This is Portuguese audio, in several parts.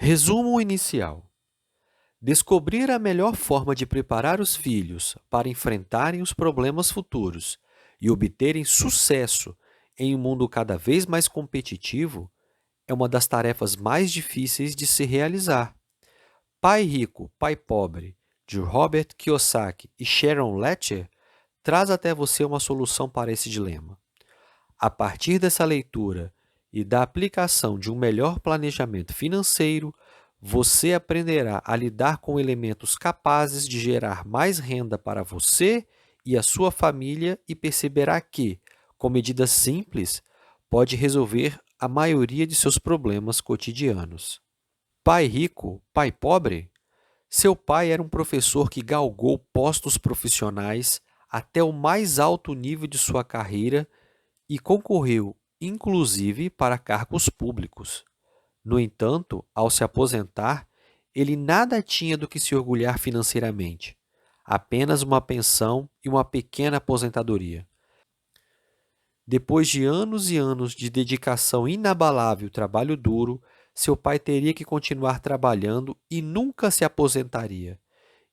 Resumo inicial: descobrir a melhor forma de preparar os filhos para enfrentarem os problemas futuros e obterem sucesso em um mundo cada vez mais competitivo é uma das tarefas mais difíceis de se realizar. Pai Rico, Pai Pobre, de Robert Kiyosaki e Sharon Lechter, traz até você uma solução para esse dilema. A partir dessa leitura e da aplicação de um melhor planejamento financeiro, você aprenderá a lidar com elementos capazes de gerar mais renda para você e a sua família e perceberá que, com medidas simples, pode resolver a maioria de seus problemas cotidianos. Pai rico, pai pobre? Seu pai era um professor que galgou postos profissionais até o mais alto nível de sua carreira e concorreu, inclusive, para cargos públicos. No entanto, ao se aposentar, ele nada tinha do que se orgulhar financeiramente, apenas uma pensão e uma pequena aposentadoria. Depois de anos e anos de dedicação inabalável e trabalho duro, seu pai teria que continuar trabalhando e nunca se aposentaria.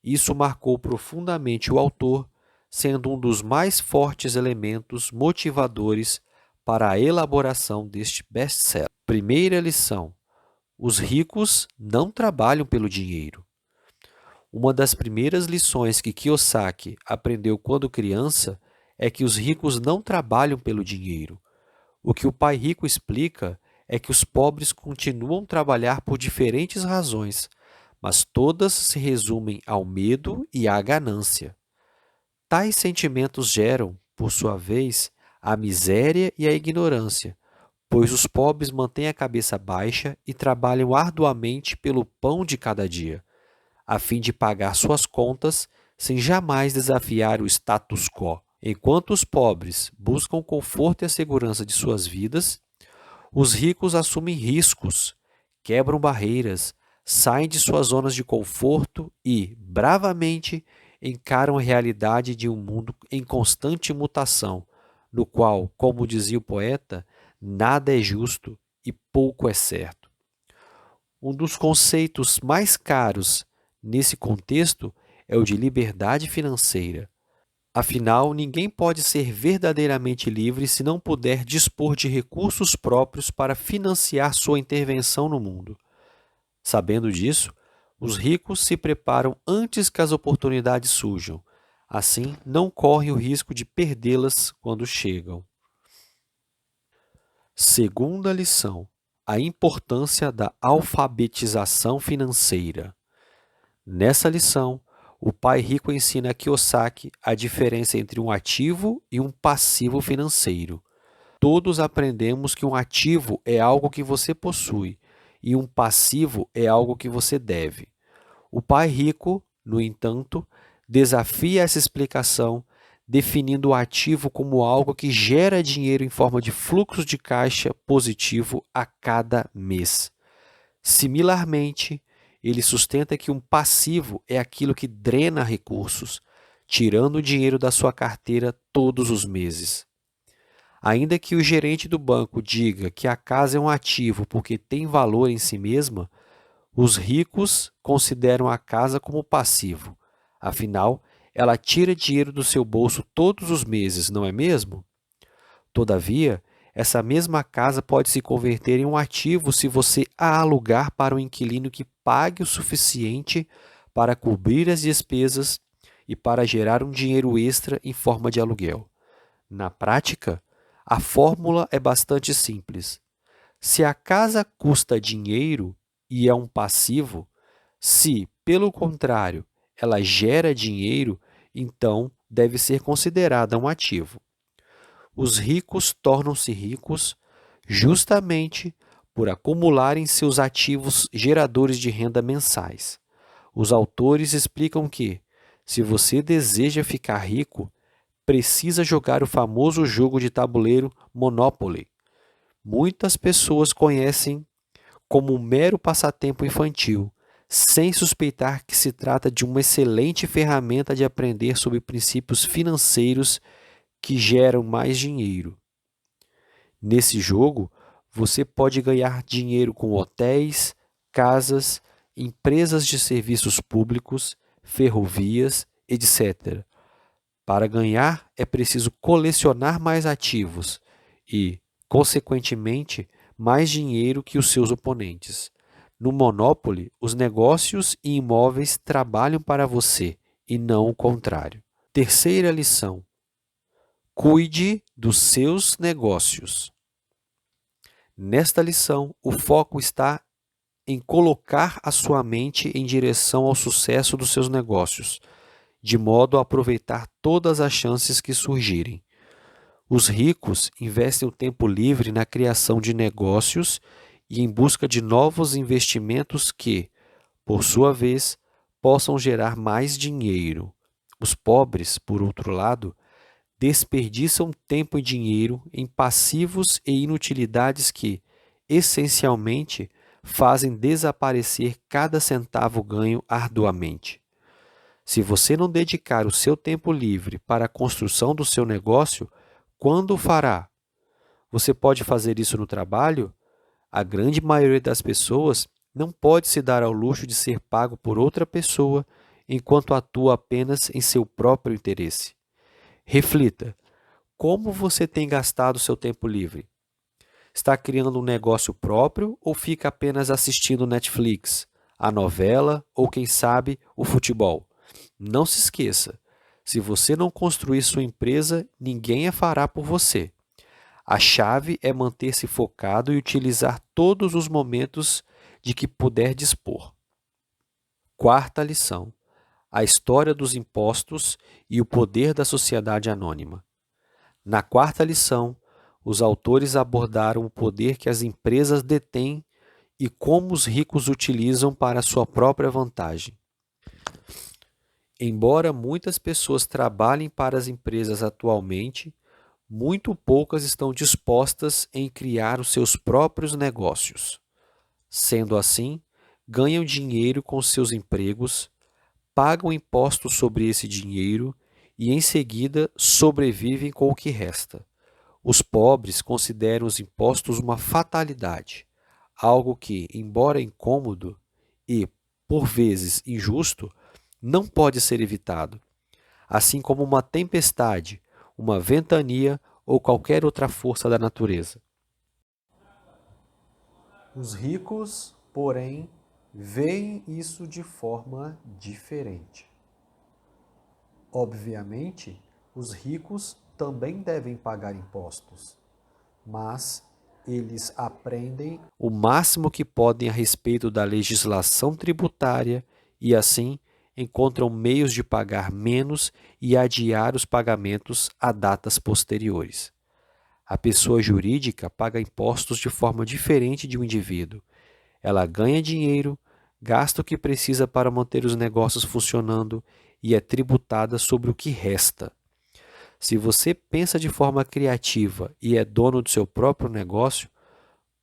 Isso marcou profundamente o autor, sendo um dos mais fortes elementos motivadores para a elaboração deste best-seller. Primeira lição: os ricos não trabalham pelo dinheiro. Uma das primeiras lições que Kiyosaki aprendeu quando criança é que os ricos não trabalham pelo dinheiro. O que o pai rico explica é que os pobres continuam a trabalhar por diferentes razões, mas todas se resumem ao medo e à ganância. Tais sentimentos geram, por sua vez, a miséria e a ignorância, pois os pobres mantêm a cabeça baixa e trabalham arduamente pelo pão de cada dia, a fim de pagar suas contas sem jamais desafiar o status quo. Enquanto os pobres buscam o conforto e a segurança de suas vidas, os ricos assumem riscos, quebram barreiras, saem de suas zonas de conforto e, bravamente, encaram a realidade de um mundo em constante mutação, no qual, como dizia o poeta, nada é justo e pouco é certo. Um dos conceitos mais caros nesse contexto é o de liberdade financeira. Afinal, ninguém pode ser verdadeiramente livre se não puder dispor de recursos próprios para financiar sua intervenção no mundo. Sabendo disso, os ricos se preparam antes que as oportunidades surjam. Assim, não correm o risco de perdê-las quando chegam. Segunda lição: a importância da alfabetização financeira. Nessa lição, o pai rico ensina a Kiyosaki a diferença entre um ativo e um passivo financeiro. Todos aprendemos que um ativo é algo que você possui e um passivo é algo que você deve. O pai rico, no entanto, desafia essa explicação, definindo o ativo como algo que gera dinheiro em forma de fluxo de caixa positivo a cada mês. Similarmente, ele sustenta que um passivo é aquilo que drena recursos, tirando o dinheiro da sua carteira todos os meses. Ainda que o gerente do banco diga que a casa é um ativo porque tem valor em si mesma, os ricos consideram a casa como passivo. Afinal, ela tira dinheiro do seu bolso todos os meses, não é mesmo? Todavia, essa mesma casa pode se converter em um ativo se você a alugar para um inquilino que pague o suficiente para cobrir as despesas e para gerar um dinheiro extra em forma de aluguel. Na prática, a fórmula é bastante simples. Se a casa custa dinheiro e é um passivo, se, pelo contrário, ela gera dinheiro, então deve ser considerada um ativo. Os ricos tornam-se ricos justamente por acumularem seus ativos geradores de renda mensais. Os autores explicam que, se você deseja ficar rico, precisa jogar o famoso jogo de tabuleiro Monopoly. Muitas pessoas conhecem como um mero passatempo infantil, sem suspeitar que se trata de uma excelente ferramenta de aprender sobre princípios financeiros que geram mais dinheiro. Nesse jogo, você pode ganhar dinheiro com hotéis, casas, empresas de serviços públicos, ferrovias, etc. Para ganhar, é preciso colecionar mais ativos e, consequentemente, mais dinheiro que os seus oponentes. No Monopoly, os negócios e imóveis trabalham para você e não o contrário. Terceira lição: cuide dos seus negócios. Nesta lição, o foco está em colocar a sua mente em direção ao sucesso dos seus negócios, de modo a aproveitar todas as chances que surgirem. Os ricos investem o tempo livre na criação de negócios e em busca de novos investimentos que, por sua vez, possam gerar mais dinheiro. Os pobres, por outro lado, desperdiçam tempo e dinheiro em passivos e inutilidades que, essencialmente, fazem desaparecer cada centavo ganho arduamente. Se você não dedicar o seu tempo livre para a construção do seu negócio, quando o fará? Você pode fazer isso no trabalho? A grande maioria das pessoas não pode se dar ao luxo de ser pago por outra pessoa enquanto atua apenas em seu próprio interesse. Reflita: como você tem gastado seu tempo livre? Está criando um negócio próprio ou fica apenas assistindo Netflix, a novela ou, quem sabe, o futebol? Não se esqueça, se você não construir sua empresa, ninguém a fará por você. A chave é manter-se focado e utilizar todos os momentos de que puder dispor. Quarta lição: a história dos impostos e o poder da sociedade anônima. Na quarta lição, os autores abordaram o poder que as empresas detêm e como os ricos utilizam para sua própria vantagem. Embora muitas pessoas trabalhem para as empresas atualmente, muito poucas estão dispostas em criar os seus próprios negócios. Sendo assim, ganham dinheiro com seus empregos, pagam impostos sobre esse dinheiro e, em seguida, sobrevivem com o que resta. Os pobres consideram os impostos uma fatalidade, algo que, embora incômodo e, por vezes, injusto, não pode ser evitado, assim como uma tempestade, uma ventania ou qualquer outra força da natureza. Os ricos, porém, veem isso de forma diferente. Obviamente, os ricos também devem pagar impostos, mas eles aprendem o máximo que podem a respeito da legislação tributária e, assim, encontram meios de pagar menos e adiar os pagamentos a datas posteriores. A pessoa jurídica paga impostos de forma diferente de um indivíduo. Ela ganha dinheiro, gasta o que precisa para manter os negócios funcionando e é tributada sobre o que resta. Se você pensa de forma criativa e é dono do seu próprio negócio,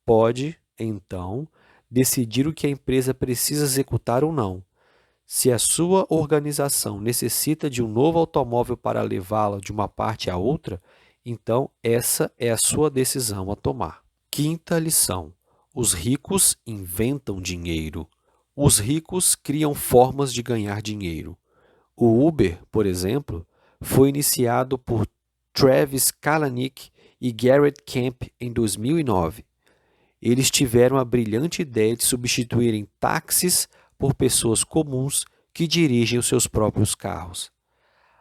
pode, então, decidir o que a empresa precisa executar ou não. Se a sua organização necessita de um novo automóvel para levá-la de uma parte a outra, então essa é a sua decisão a tomar. Quinta lição: os ricos inventam dinheiro. Os ricos criam formas de ganhar dinheiro. O Uber, por exemplo, foi iniciado por Travis Kalanick e Garrett Camp em 2009. Eles tiveram a brilhante ideia de substituírem táxis por pessoas comuns que dirigem os seus próprios carros.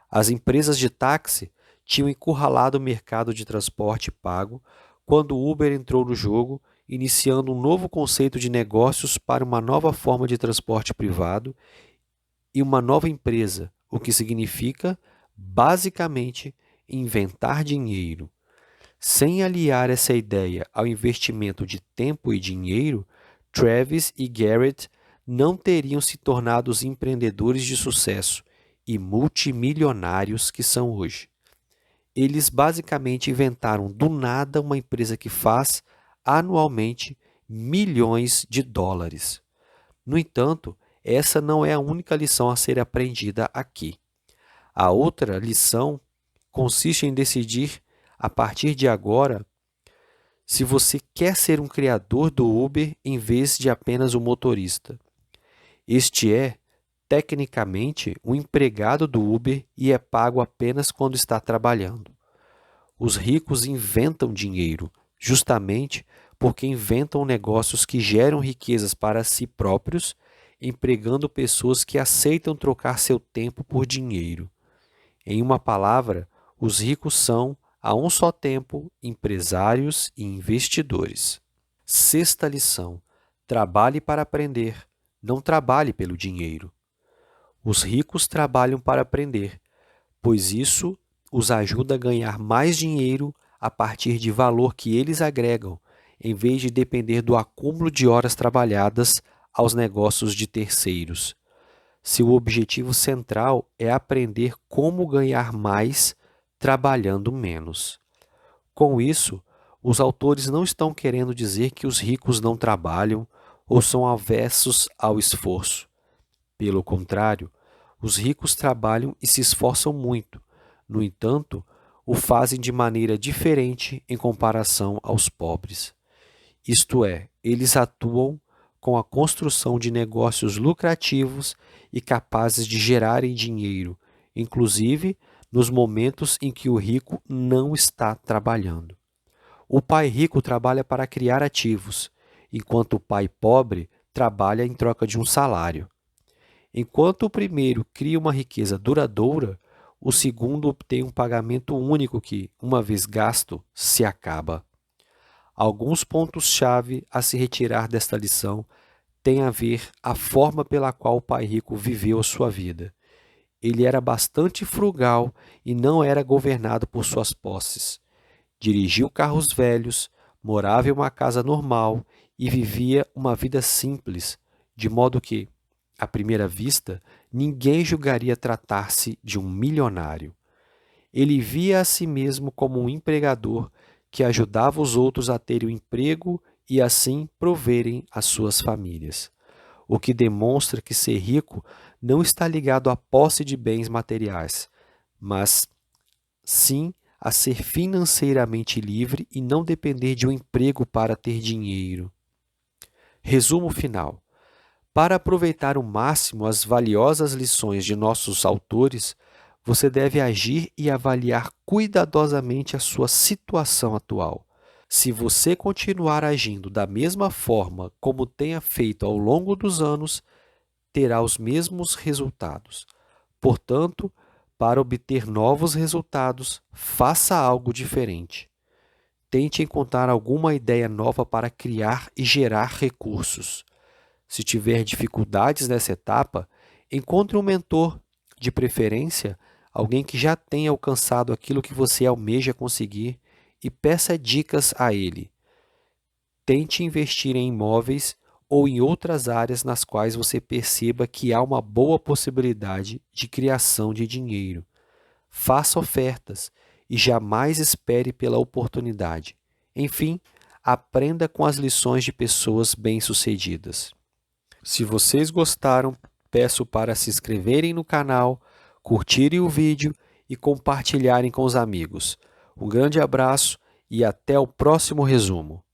As empresas de táxi tinham encurralado o mercado de transporte pago quando o Uber entrou no jogo, iniciando um novo conceito de negócios para uma nova forma de transporte privado e uma nova empresa, o que significa, basicamente, inventar dinheiro. Sem aliar essa ideia ao investimento de tempo e dinheiro, Travis e Garrett não teriam se tornado os empreendedores de sucesso e multimilionários que são hoje. Eles basicamente inventaram do nada uma empresa que faz, anualmente, milhões de dólares. No entanto, essa não é a única lição a ser aprendida aqui. A outra lição consiste em decidir, a partir de agora, se você quer ser um criador do Uber em vez de apenas um motorista. Este é, tecnicamente, um empregado do Uber e é pago apenas quando está trabalhando. Os ricos inventam dinheiro, justamente porque inventam negócios que geram riquezas para si próprios, empregando pessoas que aceitam trocar seu tempo por dinheiro. Em uma palavra, os ricos são, a um só tempo, empresários e investidores. Sexta lição: trabalhe para aprender, não trabalhe pelo dinheiro. Os ricos trabalham para aprender, pois isso os ajuda a ganhar mais dinheiro a partir de valor que eles agregam, em vez de depender do acúmulo de horas trabalhadas aos negócios de terceiros. Seu objetivo central é aprender como ganhar mais trabalhando menos. Com isso, os autores não estão querendo dizer que os ricos não trabalham ou são avessos ao esforço. Pelo contrário, os ricos trabalham e se esforçam muito. No entanto, o fazem de maneira diferente em comparação aos pobres. Isto é, eles atuam com a construção de negócios lucrativos e capazes de gerarem dinheiro, inclusive nos momentos em que o rico não está trabalhando. O pai rico trabalha para criar ativos, enquanto o pai pobre trabalha em troca de um salário. Enquanto o primeiro cria uma riqueza duradoura, o segundo obtém um pagamento único que, uma vez gasto, se acaba. Alguns pontos-chave a se retirar desta lição têm a ver a forma pela qual o pai rico viveu a sua vida. Ele era bastante frugal e não era governado por suas posses. Dirigiu carros velhos, morava em uma casa normal e vivia uma vida simples, de modo que, à primeira vista, ninguém julgaria tratar-se de um milionário. Ele via a si mesmo como um empregador que ajudava os outros a terem um emprego e assim proverem às suas famílias. O que demonstra que ser rico não está ligado à posse de bens materiais, mas sim a ser financeiramente livre e não depender de um emprego para ter dinheiro. Resumo final. Para aproveitar ao máximo as valiosas lições de nossos autores, você deve agir e avaliar cuidadosamente a sua situação atual. Se você continuar agindo da mesma forma como tenha feito ao longo dos anos, terá os mesmos resultados. Portanto, para obter novos resultados, faça algo diferente. Tente encontrar alguma ideia nova para criar e gerar recursos. Se tiver dificuldades nessa etapa, encontre um mentor, de preferência, alguém que já tenha alcançado aquilo que você almeja conseguir e peça dicas a ele. Tente investir em imóveis ou em outras áreas nas quais você perceba que há uma boa possibilidade de criação de dinheiro. Faça ofertas e jamais espere pela oportunidade. Enfim, aprenda com as lições de pessoas bem-sucedidas. Se vocês gostaram, peço para se inscreverem no canal, curtirem o vídeo e compartilharem com os amigos. Um grande abraço e até o próximo resumo.